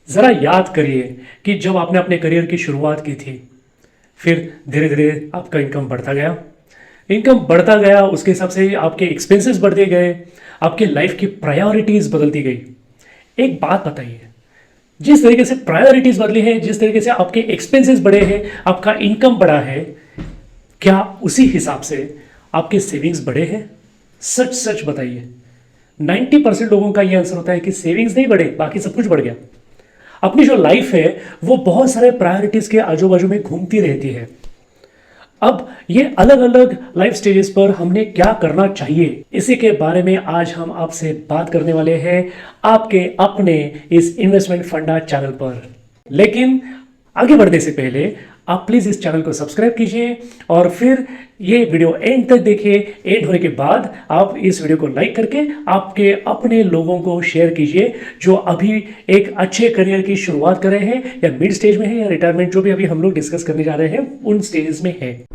ज़रा याद करिए कि जब आपने अपने करियर की शुरुआत की थी, फिर धीरे धीरे आपका इनकम बढ़ता गया। इनकम बढ़ता गया, उसके हिसाब से आपके एक्सपेंसेस बढ़ते गए, आपके लाइफ की प्रायोरिटीज़ बदलती गई। एक बात बताइए, जिस तरीके से प्रायोरिटीज़ बदली है, जिस तरीके से आपके एक्सपेंसेस बढ़े हैं, आपका इनकम बढ़ा है, क्या उसी हिसाब से आपके सेविंग्स बढ़े हैं? सच सच बताइए। 90% लोगों का यह आंसर होता है कि सेविंग्स नहीं बढ़े, बाकी सब कुछ बढ़ गया। अपनी जो लाइफ है वो बहुत सारे प्रायोरिटीज के आजू बाजू में घूमती रहती है। अब ये अलग अलग लाइफ स्टेजेस पर हमने क्या करना चाहिए, इसी के बारे में आज हम आपसे बात करने वाले हैं आपके अपने इस इन्वेस्टमेंट फंडा चैनल पर। लेकिन आगे बढ़ने से पहले आप प्लीज़ इस चैनल को सब्सक्राइब कीजिए और फिर ये वीडियो एंड तक देखिए। एंड होने के बाद आप इस वीडियो को लाइक करके आपके अपने लोगों को शेयर कीजिए जो अभी एक अच्छे करियर की शुरुआत कर रहे हैं, या मिड स्टेज में है, या रिटायरमेंट, जो भी अभी हम लोग डिस्कस करने जा रहे हैं उन स्टेजेस में है।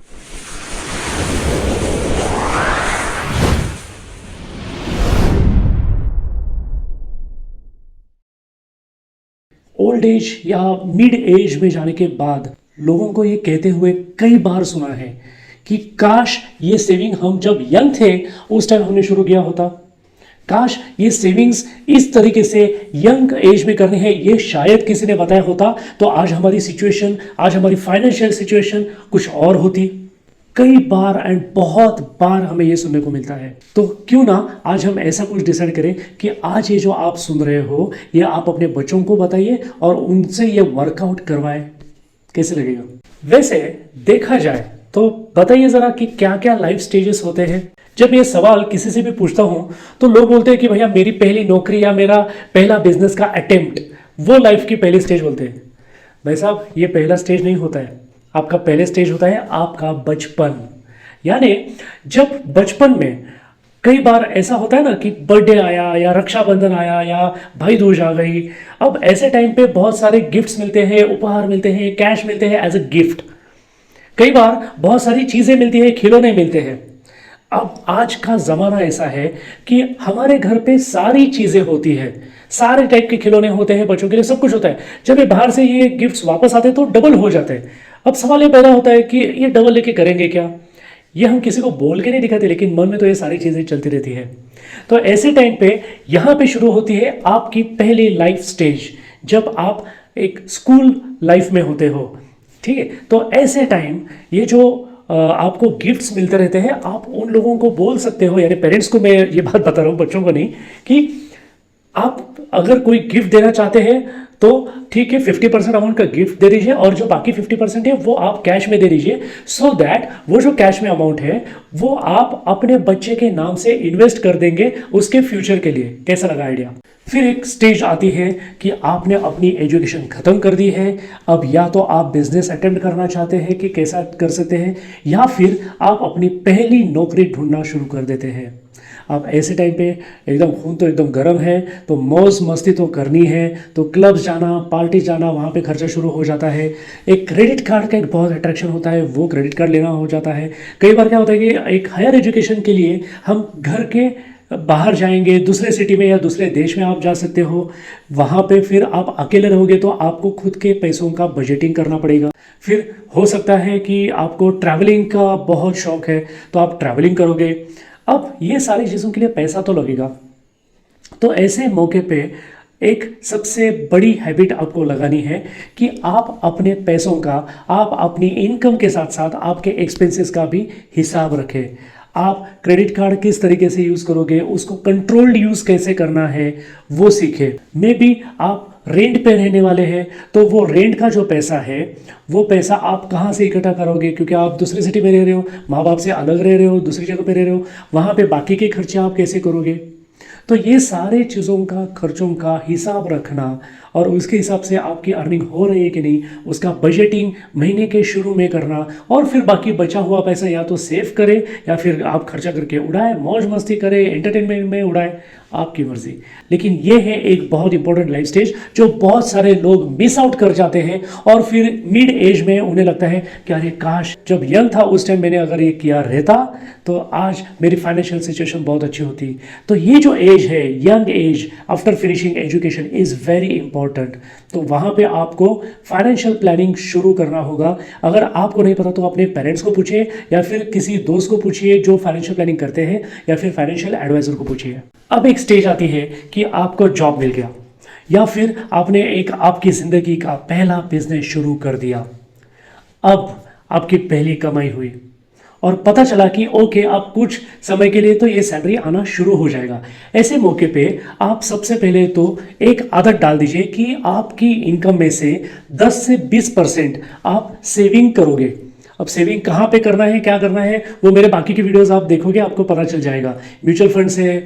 ओल्ड एज या मिड एज में जाने के बाद लोगों को ये कहते हुए कई बार सुना है कि काश ये सेविंग हम जब यंग थे उस टाइम हमने शुरू किया होता, काश ये सेविंग्स इस तरीके से यंग एज में करनी है, ये शायद किसी ने बताया होता तो आज हमारी सिचुएशन, आज हमारी फाइनेंशियल सिचुएशन कुछ और होती। कई बार एंड बहुत बार हमें ये सुनने को मिलता है। तो क्यों ना आज हम ऐसा कुछ डिसाइड करें कि आज ये जो आप सुन रहे हो ये आप अपने बच्चों को बताइए और उनसे ये वर्कआउट करवाएं। कैसे लगेगा? वैसे देखा जाए तो बताइए ज़रा कि क्या क्या लाइफ स्टेजेस होते हैं। जब ये सवाल किसी से भी पूछता हूँ तो लोग बोलते हैं कि भैया मेरी पहली नौकरी या मेरा पहला बिजनेस का अटेम्प्ट, वो लाइफ की पहली स्टेज बोलते हैं। भाई साहब, ये पहला स्टेज नहीं होता है। आपका पहले स्टेज होता है आपका बचपन। यानी जब बचपन में कई बार ऐसा होता है ना कि बर्थडे आया या रक्षाबंधन आया या भाई दूज आ गई, अब ऐसे टाइम पे बहुत सारे गिफ्ट्स मिलते हैं, उपहार मिलते हैं, कैश मिलते हैं एज अ गिफ्ट। कई बार बहुत सारी चीज़ें मिलती है, खिलौने मिलते हैं। अब आज का ज़माना ऐसा है कि हमारे घर पे सारी चीज़ें होती है, सारे टाइप के खिलौने होते हैं, बच्चों के लिए सब कुछ होता है। जब ये बाहर से ये गिफ्ट्स वापस आते हैं तो डबल हो जाते हैं। अब सवाल ये पैदा होता है कि ये डबल लेके करेंगे क्या? ये हम किसी को बोल के नहीं दिखाते, लेकिन मन में तो ये सारी चीज़ें चलती रहती है। तो ऐसे टाइम पे यहाँ पे शुरू होती है आपकी पहली लाइफ स्टेज, जब आप एक स्कूल लाइफ में होते हो। ठीक है, तो ऐसे टाइम ये जो आपको गिफ्ट्स मिलते रहते हैं, आप उन लोगों को बोल सकते हो, यानी पेरेंट्स को मैं ये बात बता रहा हूँ, बच्चों को नहीं, कि आप अगर कोई गिफ्ट देना चाहते हैं तो ठीक है, 50% अमाउंट का गिफ्ट दे दीजिए और जो बाकी 50% है वो आप कैश में दे दीजिए, सो दैट वो जो कैश में अमाउंट है वो आप अपने बच्चे के नाम से इन्वेस्ट कर देंगे उसके फ्यूचर के लिए। कैसा लगा आइडिया? फिर एक स्टेज आती है कि आपने अपनी एजुकेशन खत्म कर दी है, अब या तो आप बिजनेस अटेम्प्ट करना चाहते हैं कि कैसा कर सकते हैं, या फिर आप अपनी पहली नौकरी ढूंढना शुरू कर देते हैं। अब ऐसे टाइम पे एकदम खून तो एकदम गर्म है, तो मौज मस्ती तो करनी है, तो क्लब्स जाना, पार्टी जाना, वहाँ पे खर्चा शुरू हो जाता है। एक क्रेडिट कार्ड का एक बहुत अट्रैक्शन होता है, वो क्रेडिट कार्ड लेना हो जाता है। कई बार क्या होता है कि एक हायर एजुकेशन के लिए हम घर के बाहर जाएंगे, दूसरे सिटी में या दूसरे देश में आप जा सकते हो, वहाँ पे फिर आप अकेले रहोगे तो आपको खुद के पैसों का बजटिंग करना पड़ेगा। फिर हो सकता है कि आपको ट्रैवलिंग का बहुत शौक है तो आप ट्रैवलिंग करोगे। अब ये सारी चीज़ों के लिए पैसा तो लगेगा। तो ऐसे मौके पे एक सबसे बड़ी हैबिट आपको लगानी है कि आप अपने पैसों का, आप अपनी इनकम के साथ साथ आपके एक्सपेंसेस का भी हिसाब रखें। आप क्रेडिट कार्ड किस तरीके से यूज़ करोगे, उसको कंट्रोल्ड यूज़ कैसे करना है वो सीखें। मे बी आप रेंट पे रहने वाले हैं तो वो रेंट का जो पैसा है वो पैसा आप कहाँ से इकट्ठा करोगे, क्योंकि आप दूसरी सिटी में रह रहे हो, माँ बाप से अलग रह रहे हो, दूसरी जगह पे रह रहे हो, वहाँ पे बाकी के खर्चे आप कैसे करोगे। तो ये सारे चीज़ों का, खर्चों का हिसाब रखना और उसके हिसाब से आपकी अर्निंग हो रही है कि नहीं उसका बजटिंग महीने के शुरू में करना, और फिर बाकी बचा हुआ पैसा या तो सेव करें या फिर आप खर्चा करके उड़ाएं, मौज मस्ती करें, एंटरटेनमेंट में उड़ाएं। आपकी मर्जी। लेकिन ये है एक बहुत इंपॉर्टेंट लाइफ स्टेज जो बहुत सारे लोग मिस आउट कर जाते हैं, और फिर मिड एज में उन्हें लगता है कि अरे काश जब यंग था उस टाइम मैंने अगर ये किया रहता तो आज मेरी फाइनेंशियल सिचुएशन बहुत अच्छी होती। तो ये जो एज है, young age after finishing education, is very important. तो वहाँ पे आपको फाइनेंशियल प्लानिंग शुरू करना होगा। अगर आपको नहीं पता तो अपने पेरेंट्स को पूछिए, या फिर किसी दोस्त को पूछिए जो फाइनेंशियल प्लानिंग करते हैं, या फिर फाइनेंशियल एडवाइजर को पूछिए। अब एक स्टेज आती है कि आपको जॉब मिल गया, या फिर आपने एक आपकी ज़िंदगी का पहला बिजनेस शुरू कर दिया। अब आपकी पहली कमाई हुई और पता चला कि ओके अब कुछ समय के लिए तो ये सैलरी आना शुरू हो जाएगा। ऐसे मौके पे आप सबसे पहले तो एक आदत डाल दीजिए कि आपकी इनकम में से 10 से 20% आप सेविंग करोगे। अब सेविंग कहाँ पे करना है, क्या करना है, वो मेरे बाकी के वीडियोस आप देखोगे, आपको पता चल जाएगा। म्यूचुअल फंड्स है,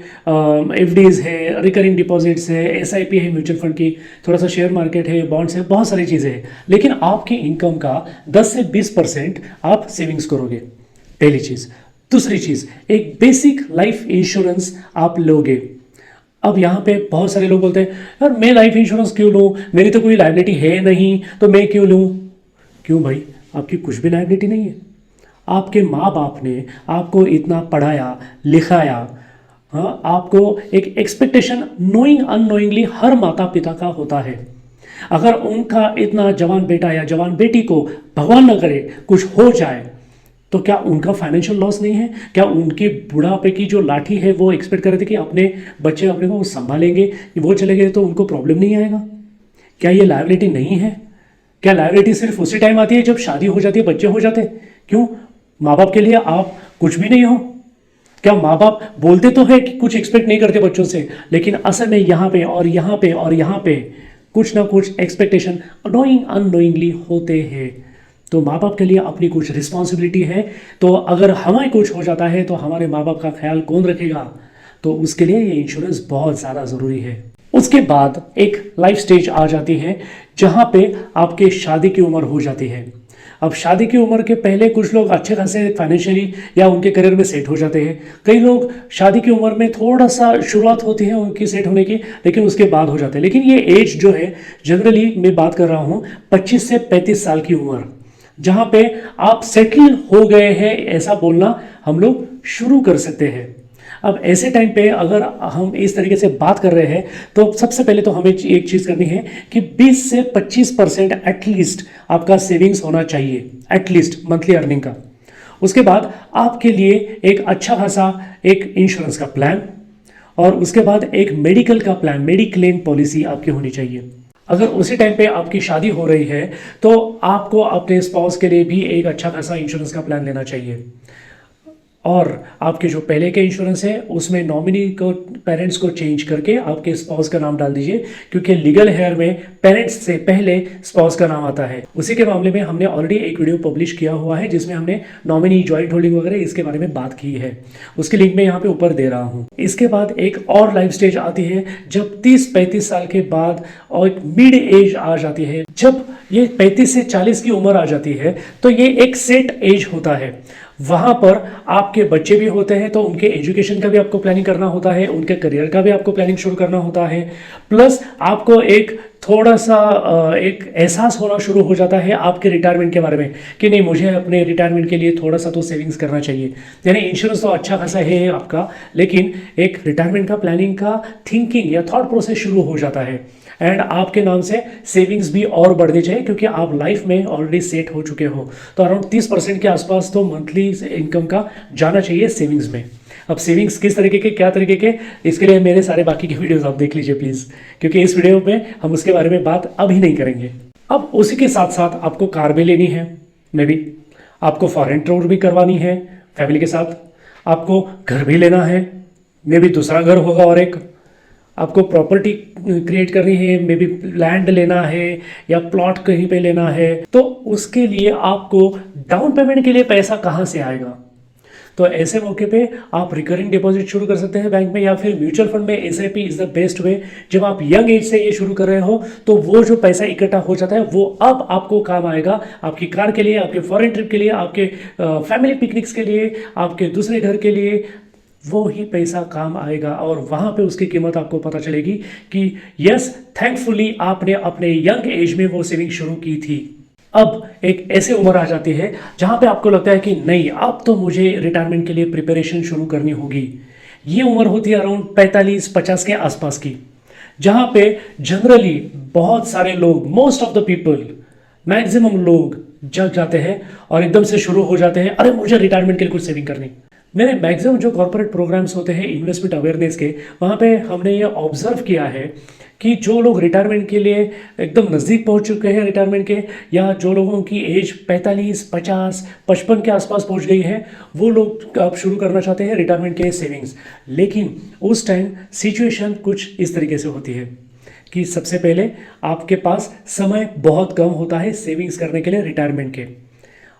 एफडीज है, रिकरिंग डिपॉजिट्स है, एसआईपी है म्यूचुअल फंड की, थोड़ा सा शेयर मार्केट है, बॉन्ड्स है, बहुत सारी चीज़ें हैं। लेकिन आपकी इनकम का 10 से 20% आप सेविंग्स करोगे, पहली चीज़। दूसरी चीज़, एक बेसिक लाइफ इंश्योरेंस आप लोगे। अब यहाँ पे बहुत सारे लोग बोलते हैं यार मैं लाइफ इंश्योरेंस क्यों लूँ, मेरी तो कोई लायबिलिटी है नहीं तो मैं क्यों लूँ। क्यों भाई, आपकी कुछ भी लायबिलिटी नहीं है। आपके माँ बाप ने आपको इतना पढ़ाया लिखाया, हाँ, आपको एक एक्सपेक्टेशन नोइंग अननोइंगली हर माता पिता का होता है। अगर उनका इतना जवान बेटा या जवान बेटी को भगवान न करे कुछ हो जाए तो क्या उनका फाइनेंशियल लॉस नहीं है? क्या उनकी बुढ़ापे की जो लाठी है वो एक्सपेक्ट कर रहे थे कि अपने बच्चे अपने को संभालेंगे, वो चले गए तो उनको प्रॉब्लम नहीं आएगा? क्या ये लायबिलिटी नहीं है? क्या लायबिलिटी सिर्फ उसी टाइम आती है जब शादी हो जाती है, बच्चे हो जाते हैं? क्यों, माँ बाप के लिए आप कुछ भी नहीं हो? क्या माँ बाप बोलते तो है कि कुछ एक्सपेक्ट नहीं करते बच्चों से, लेकिन असल में यहाँ पे और यहाँ पे और यहाँ पे कुछ ना कुछ एक्सपेक्टेशन नोइंग अननोइंगली होते हैं। तो माँ बाप के लिए अपनी कुछ रिस्पॉन्सिबिलिटी है। तो अगर हमें कुछ हो जाता है तो हमारे माँ बाप का ख्याल कौन रखेगा? तो उसके लिए ये इंश्योरेंस बहुत ज़्यादा ज़रूरी है। उसके बाद एक लाइफ स्टेज आ जाती है जहाँ पे आपके शादी की उम्र हो जाती है। अब शादी की उम्र के पहले कुछ लोग अच्छे खासे फाइनेंशियली या उनके करियर में सेट हो जाते हैं। कई लोग शादी की उम्र में थोड़ा सा शुरुआत होती है उनकी सेट होने की, लेकिन उसके बाद हो जाते हैं। लेकिन ये एज जो है जनरली मैं बात कर रहा हूँ 25 से 35 साल की उम्र, जहाँ पे आप सेटल हो गए हैं ऐसा बोलना हम लोग शुरू कर सकते हैं। अब ऐसे टाइम पे अगर हम इस तरीके से बात कर रहे हैं तो सबसे पहले तो हमें एक चीज़ करनी है कि 20 से 25% एटलीस्ट आपका सेविंग्स होना चाहिए, एटलीस्ट मंथली अर्निंग का। उसके बाद आपके लिए एक अच्छा खासा एक इंश्योरेंस का प्लान, और उसके बाद एक मेडिकल का प्लान, मेडिक्लेम पॉलिसी आपकी होनी चाहिए। अगर उसी टाइम पे आपकी शादी हो रही है तो आपको अपने स्पाउस के लिए भी एक अच्छा खासा इंश्योरेंस का प्लान लेना चाहिए। और आपके जो पहले के इंश्योरेंस है उसमें नॉमिनी को, पेरेंट्स को चेंज करके आपके स्पाउस का नाम डाल दीजिए, क्योंकि लीगल हेयर में पेरेंट्स से पहले स्पाउस का नाम आता है। उसी के मामले में हमने ऑलरेडी एक वीडियो पब्लिश किया हुआ है जिसमें हमने नॉमिनी, जॉइंट होल्डिंग वगैरह इसके बारे में बात की है। उसकी लिंक मैं यहाँ पे ऊपर दे रहा हूँ। इसके बाद एक और लाइफ स्टेज आती है जब 30-35 साल के बाद, और एक मिड एज आ जाती है। जब ये 35 से 40 की उम्र आ जाती है तो ये एक सेट एज होता है। वहाँ पर आपके बच्चे भी होते हैं तो उनके एजुकेशन का भी आपको प्लानिंग करना होता है, उनके करियर का भी आपको प्लानिंग शुरू करना होता है। प्लस आपको एक थोड़ा सा एक एहसास होना शुरू हो जाता है आपके रिटायरमेंट के बारे में कि नहीं, मुझे अपने रिटायरमेंट के लिए थोड़ा सा तो सेविंग्स करना चाहिए। यानी इंश्योरेंस तो अच्छा खासा है आपका, लेकिन एक रिटायरमेंट का प्लानिंग का थिंकिंग या थॉट प्रोसेस शुरू हो जाता है। एंड आपके नाम से सेविंग्स भी और बढ़नी चाहिए क्योंकि आप लाइफ में ऑलरेडी सेट हो चुके हो। तो अराउंड 30% के आसपास तो मंथली इनकम का जाना चाहिए सेविंग्स में। अब सेविंग्स किस तरीके के, क्या तरीके के, इसके लिए मेरे सारे बाकी के वीडियोस आप देख लीजिए प्लीज़, क्योंकि इस वीडियो में हम उसके बारे में बात अभी नहीं करेंगे। अब उसी के साथ साथ आपको कार भी लेनी है, मे बी आपको फॉरेन टूर भी करवानी है फैमिली के साथ, आपको घर भी लेना है, मे बी दूसरा घर होगा, और एक आपको प्रॉपर्टी क्रिएट करनी है, मे बी लैंड लेना है या प्लॉट कहीं पे लेना है। तो उसके लिए आपको डाउन पेमेंट के लिए पैसा कहाँ से आएगा? तो ऐसे मौके पे आप रिकरिंग डिपॉजिट शुरू कर सकते हैं बैंक में, या फिर म्यूचुअल फंड में SIP is the best way. जब आप यंग एज से ये शुरू कर रहे हो तो वो जो पैसा इकट्ठा हो जाता है वो अब आपको काम आएगा, आपकी कार के लिए, आपके फॉरेन ट्रिप के लिए, आपके फैमिली पिकनिक्स के लिए, आपके दूसरे घर के लिए, वो ही पैसा काम आएगा और वहाँ पे उसकी कीमत आपको पता चलेगी कि यस, थैंकफुली आपने अपने यंग एज में वो सेविंग शुरू की थी। अब एक ऐसे उम्र आ जाती है जहाँ पे आपको लगता है कि नहीं, अब तो मुझे रिटायरमेंट के लिए प्रिपरेशन शुरू करनी होगी। ये उम्र होती है अराउंड 45-50 के आसपास की, जहाँ पे जनरली बहुत सारे लोग, most of the people, maximum लोग जग जाते हैं और एकदम से शुरू हो जाते हैं, अरे मुझे रिटायरमेंट के लिए कुछ सेविंग करनी। मेरे मैक्सिमम जो कॉर्पोरेट प्रोग्राम्स होते हैं इन्वेस्टमेंट अवेयरनेस के, वहाँ पे हमने ये ऑब्जर्व किया है कि जो लोग रिटायरमेंट के लिए एकदम नज़दीक पहुँच चुके हैं रिटायरमेंट के, या जो लोगों की एज 45, 50, 55 के आसपास पहुँच गई है, वो लोग अब शुरू करना चाहते हैं रिटायरमेंट के लिए सेविंग्स। लेकिन उस टाइम सिचुएशन कुछ इस तरीके से होती है कि सबसे पहले आपके पास समय बहुत कम होता है सेविंग्स करने के लिए रिटायरमेंट के।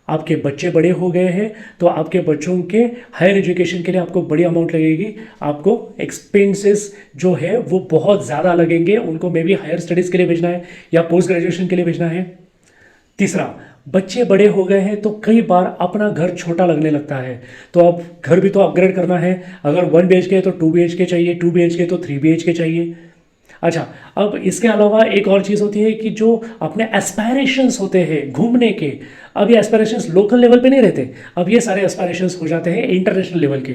आपके बच्चे बड़े हो गए हैं तो आपके बच्चों के हायर एजुकेशन के लिए आपको बड़ी अमाउंट लगेगी, आपको एक्सपेंसेस जो है वो बहुत ज़्यादा लगेंगे, उनको मे बी हायर स्टडीज़ के लिए भेजना है या पोस्ट ग्रेजुएशन के लिए भेजना है। तीसरा, बच्चे बड़े हो गए हैं तो कई बार अपना घर छोटा लगने लगता है, तो अब घर भी तो अपग्रेड करना है। अगर 1 BHK है तो 2 BHK चाहिए, 2 BHK तो 3 BHK चाहिए। अच्छा, अब इसके अलावा एक और चीज़ होती है कि जो अपने एस्पायरेशंस होते हैं घूमने के, अब ये एस्पायरेशंस लोकल लेवल पे नहीं रहते, अब ये सारे एस्पायरेशंस हो जाते हैं इंटरनेशनल लेवल के।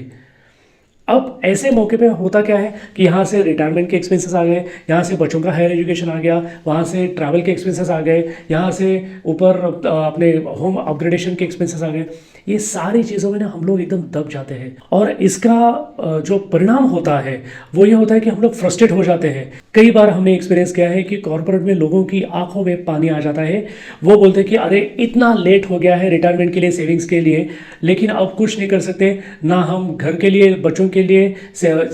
अब ऐसे मौके पे होता क्या है कि यहाँ से रिटायरमेंट के एक्सपेंसेस आ गए, यहाँ से बच्चों का हायर एजुकेशन आ गया, वहाँ से ट्रैवल के एक्सपेंसेस आ गए, यहाँ से ऊपर अपने होम अपग्रेडेशन के एक्सपेंसेस आ गए। ये सारी चीज़ों में ना हम लोग एकदम दब जाते हैं और इसका जो परिणाम होता है वो ये होता है कि हम लोग फ्रस्ट्रेट हो जाते हैं। कई बार हमने एक्सपीरियंस किया है कि कॉर्पोरेट में लोगों की आंखों में पानी आ जाता है। वो बोलते हैं कि अरे इतना लेट हो गया है रिटायरमेंट के लिए, सेविंग्स के लिए, लेकिन अब कुछ नहीं कर सकते, ना हम घर के लिए, बच्चों के लिए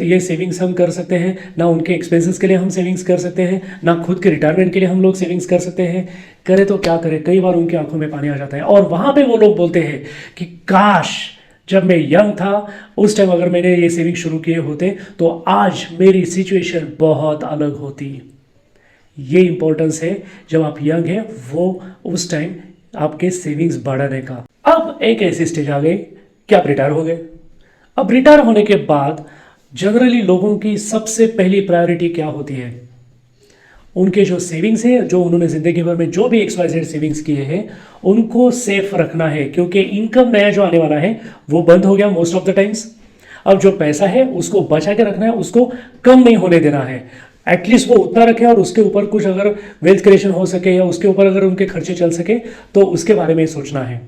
ये सेविंग्स हम कर सकते हैं, ना उनके एक्सपेंसेस के लिए हम सेविंग्स कर सकते हैं, ना खुद के रिटायरमेंट के लिए हम लोग सेविंग्स कर सकते हैं। करें तो क्या करें, कई बार उनकी आंखों में पानी आ जाता है और वहाँ पे वो लोग बोलते हैं कि काश जब मैं यंग था उस टाइम अगर मैंने ये सेविंग शुरू किए होते तो आज मेरी सिचुएशन बहुत अलग होती। ये इंपॉर्टेंस है जब आप यंग हैं वो उस टाइम आपके सेविंग्स बढ़ाने का। अब एक ऐसी स्टेज आ गई कि आप रिटायर हो गए। अब रिटायर होने के बाद जनरली लोगों की सबसे पहली प्रायोरिटी क्या होती है? उनके जो सेविंग्स है, जो उन्होंने जिंदगी भर में जो भी XYZ सेविंग्स किए हैं उनको सेफ रखना है, क्योंकि इनकम नया जो आने वाला है वो बंद हो गया मोस्ट ऑफ द टाइम्स। अब जो पैसा है उसको बचा के रखना है, उसको कम नहीं होने देना है। एटलीस्ट वो उतना रखे और उसके ऊपर कुछ अगर वेल्थ क्रिएशन हो सके या उसके ऊपर अगर उनके खर्चे चल सके तो उसके बारे में सोचना है।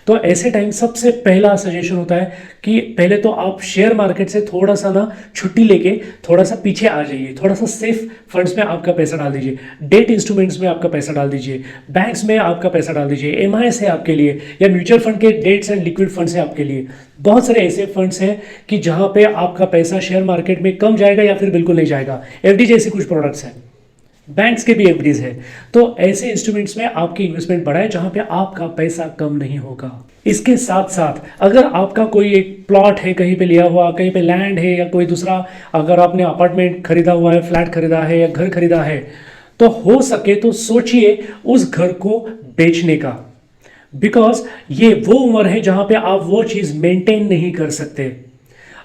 तो ऐसे टाइम सबसे पहला सजेशन होता है कि पहले तो आप शेयर मार्केट से थोड़ा सा ना छुट्टी लेके थोड़ा सा पीछे आ जाइए, थोड़ा सा सेफ फंड्स में आपका पैसा डाल दीजिए, डेट इंस्ट्रूमेंट्स में आपका पैसा डाल दीजिए, बैंक्स में आपका पैसा डाल दीजिए, MIS है आपके लिए, या म्यूचुअल फंड के डेट्स एंड लिक्विड फंड्स है आपके लिए। बहुत सारे ऐसे फंड्स हैं कि जहां पे आपका पैसा शेयर मार्केट में कम जाएगा या फिर बिल्कुल नहीं जाएगा। FD जैसे कुछ प्रोडक्ट्स हैं, बैंक्स के भी एफडीज है। तो ऐसे इंस्ट्रूमेंट्स में आपकी इन्वेस्टमेंट बढ़ाए जहां पे आपका पैसा कम नहीं होगा। इसके साथ साथ अगर आपका कोई एक प्लॉट है कहीं पे लिया हुआ, कहीं पे लैंड है, या कोई दूसरा अगर आपने अपार्टमेंट खरीदा हुआ है, फ्लैट खरीदा है या घर खरीदा है, तो हो सके तो सोचिए उस घर को बेचने का। बिकॉज ये वो उम्र है जहां पे आप वो चीज मेंटेन नहीं कर सकते।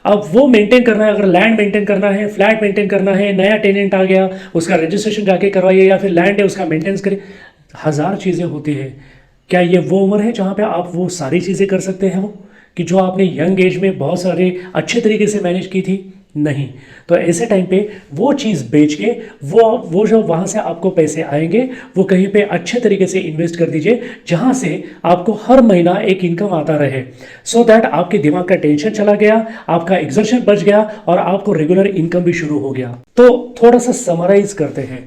अब वो मेंटेन करना है, अगर लैंड मेंटेन करना है, फ्लैट मेंटेन करना है, नया टेनेंट आ गया उसका रजिस्ट्रेशन जाके करवाइए, या फिर लैंड है उसका मेंटेनेंस करिए, हजार चीज़ें होती है। क्या ये वो उम्र है जहाँ पे आप वो सारी चीज़ें कर सकते हैं, वो कि जो आपने यंग एज में बहुत सारे अच्छे तरीके से मैनेज की थी? नहीं। तो ऐसे टाइम पे वो चीज़ बेच के वो जो वहाँ से आपको पैसे आएंगे वो कहीं पे अच्छे तरीके से इन्वेस्ट कर दीजिए जहाँ से आपको हर महीना एक इनकम आता रहे, सो दैट आपके दिमाग का टेंशन चला गया, आपका एग्जर्शन बच गया और आपको रेगुलर इनकम भी शुरू हो गया। तो थोड़ा सा समराइज करते हैं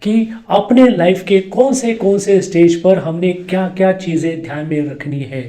कि अपने लाइफ के कौन से स्टेज पर हमने क्या क्या चीज़ें ध्यान में रखनी है।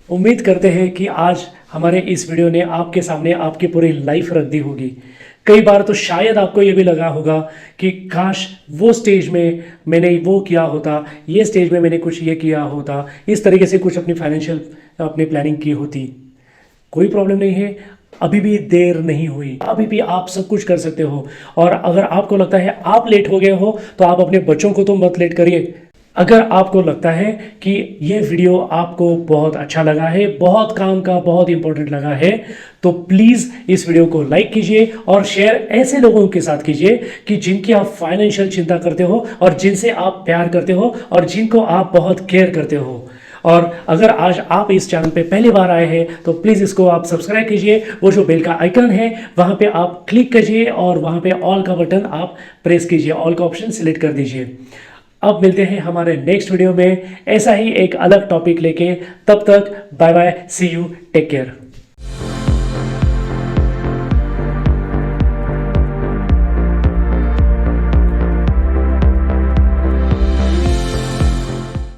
उम्मीद करते हैं कि आज हमारे इस वीडियो ने आपके सामने आपकी पूरी लाइफ रख दी होगी। कई बार तो शायद आपको ये भी लगा होगा कि काश वो स्टेज में मैंने वो किया होता, ये स्टेज में मैंने कुछ ये किया होता, इस तरीके से कुछ अपनी फाइनेंशियल अपनी प्लानिंग की होती। कोई प्रॉब्लम नहीं है, अभी भी देर नहीं हुई, अभी भी आप सब कुछ कर सकते हो। और अगर आपको लगता है आप लेट हो गए हो तो आप अपने बच्चों को तो मत लेट करिए। अगर आपको लगता है कि ये वीडियो आपको बहुत अच्छा लगा है, बहुत काम का, बहुत इंपॉर्टेंट लगा है, तो प्लीज़ इस वीडियो को लाइक कीजिए और शेयर ऐसे लोगों के साथ कीजिए कि जिनकी आप फाइनेंशियल चिंता करते हो और जिनसे आप प्यार करते हो और जिनको आप बहुत केयर करते हो। और अगर आज आप इस चैनल पे पहली बार आए हैं तो प्लीज़ इसको आप सब्सक्राइब कीजिए। वो जो बेल का आइकन है वहाँ पे आप क्लिक कीजिए और वहाँ पे ऑल का बटन आप प्रेस कीजिए, ऑल का ऑप्शन सिलेक्ट कर दीजिए। अब मिलते हैं हमारे नेक्स्ट वीडियो में ऐसा ही एक अलग टॉपिक लेके। तब तक bye bye, see you, take care.